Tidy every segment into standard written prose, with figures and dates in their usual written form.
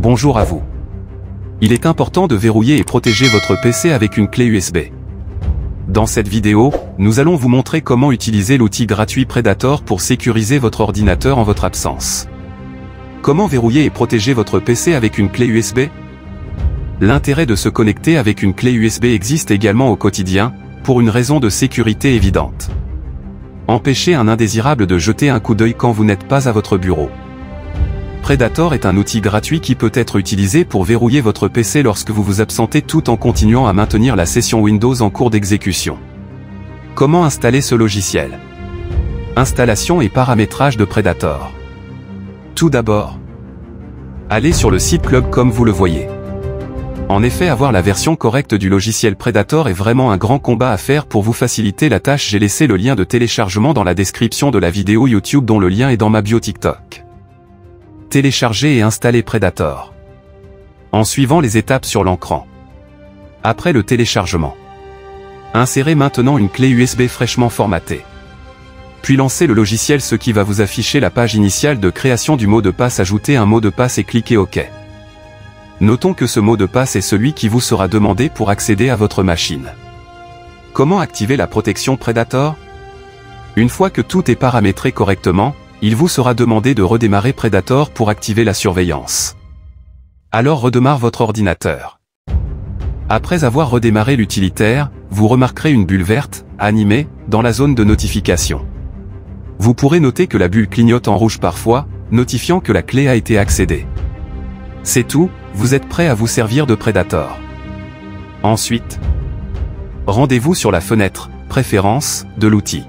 Bonjour à vous. Il est important de verrouiller et protéger votre PC avec une clé USB. Dans cette vidéo, nous allons vous montrer comment utiliser l'outil gratuit Predator pour sécuriser votre ordinateur en votre absence. Comment verrouiller et protéger votre PC avec une clé USB? L'intérêt de se connecter avec une clé USB existe également au quotidien, pour une raison de sécurité évidente. Empêcher un indésirable de jeter un coup d'œil quand vous n'êtes pas à votre bureau. Predator est un outil gratuit qui peut être utilisé pour verrouiller votre PC lorsque vous vous absentez tout en continuant à maintenir la session Windows en cours d'exécution. Comment installer ce logiciel? Installation et paramétrage de Predator. Tout d'abord, allez sur le site Club comme vous le voyez. En effet, avoir la version correcte du logiciel Predator est vraiment un grand combat à faire. Pour vous faciliter la tâche, j'ai laissé le lien de téléchargement dans la description de la vidéo YouTube dont le lien est dans ma bio TikTok. Télécharger et installer Predator. En suivant les étapes sur l'écran. Après le téléchargement, insérez maintenant une clé USB fraîchement formatée. Puis lancez le logiciel, ce qui va vous afficher la page initiale de création du mot de passe. Ajoutez un mot de passe et cliquez OK. Notons que ce mot de passe est celui qui vous sera demandé pour accéder à votre machine. Comment activer la protection Predator? Une fois que tout est paramétré correctement, il vous sera demandé de redémarrer Predator pour activer la surveillance. Alors redémarre votre ordinateur. Après avoir redémarré l'utilitaire, vous remarquerez une bulle verte, animée, dans la zone de notification. Vous pourrez noter que la bulle clignote en rouge parfois, notifiant que la clé a été accédée. C'est tout, vous êtes prêt à vous servir de Predator. Ensuite, rendez-vous sur la fenêtre « Préférences » de l'outil.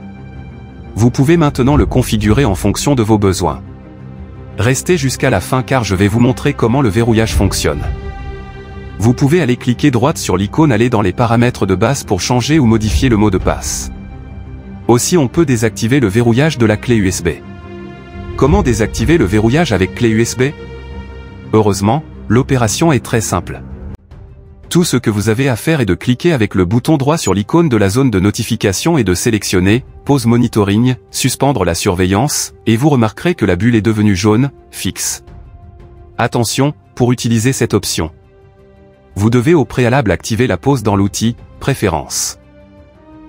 Vous pouvez maintenant le configurer en fonction de vos besoins. Restez jusqu'à la fin car je vais vous montrer comment le verrouillage fonctionne. Vous pouvez aller cliquer droite sur l'icône, aller dans les paramètres de base pour changer ou modifier le mot de passe. Aussi, on peut désactiver le verrouillage de la clé USB. Comment désactiver le verrouillage avec clé USB? Heureusement, l'opération est très simple. Tout ce que vous avez à faire est de cliquer avec le bouton droit sur l'icône de la zone de notification et de sélectionner « Pause monitoring », suspendre la surveillance, et vous remarquerez que la bulle est devenue jaune, fixe. Attention, pour utiliser cette option, vous devez au préalable activer la pause dans l'outil « Préférences ».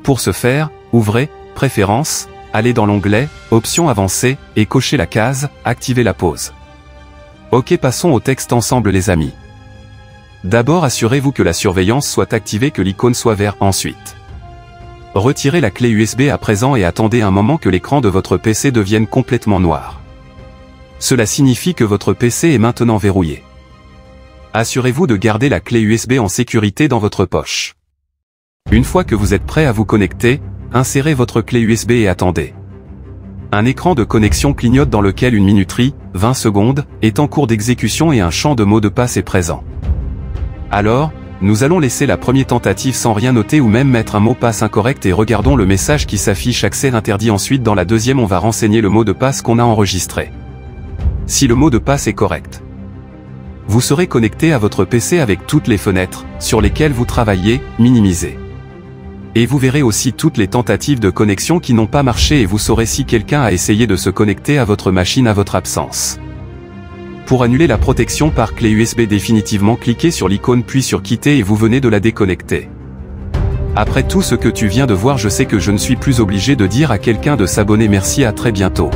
Pour ce faire, ouvrez « Préférences », allez dans l'onglet « Options avancées » et cochez la case « Activer la pause ». Ok, passons au texte ensemble les amis. D'abord, assurez-vous que la surveillance soit activée, que l'icône soit verte. Ensuite, retirez la clé USB à présent et attendez un moment que l'écran de votre PC devienne complètement noir. Cela signifie que votre PC est maintenant verrouillé. Assurez-vous de garder la clé USB en sécurité dans votre poche. Une fois que vous êtes prêt à vous connecter, insérez votre clé USB et attendez. Un écran de connexion clignote dans lequel une minuterie, 20 secondes, est en cours d'exécution et un champ de mots de passe est présent. Alors, nous allons laisser la première tentative sans rien noter ou même mettre un mot de passe incorrect et regardons le message qui s'affiche accès interdit. Ensuite, dans la deuxième, on va renseigner le mot de passe qu'on a enregistré. Si le mot de passe est correct, vous serez connecté à votre PC avec toutes les fenêtres sur lesquelles vous travaillez, minimisées. Et vous verrez aussi toutes les tentatives de connexion qui n'ont pas marché et vous saurez si quelqu'un a essayé de se connecter à votre machine à votre absence. Pour annuler la protection par clé USB définitivement, cliquez sur l'icône puis sur quitter et vous venez de la déconnecter. Après tout ce que tu viens de voir, je sais que je ne suis plus obligé de dire à quelqu'un de s'abonner. Merci, à très bientôt.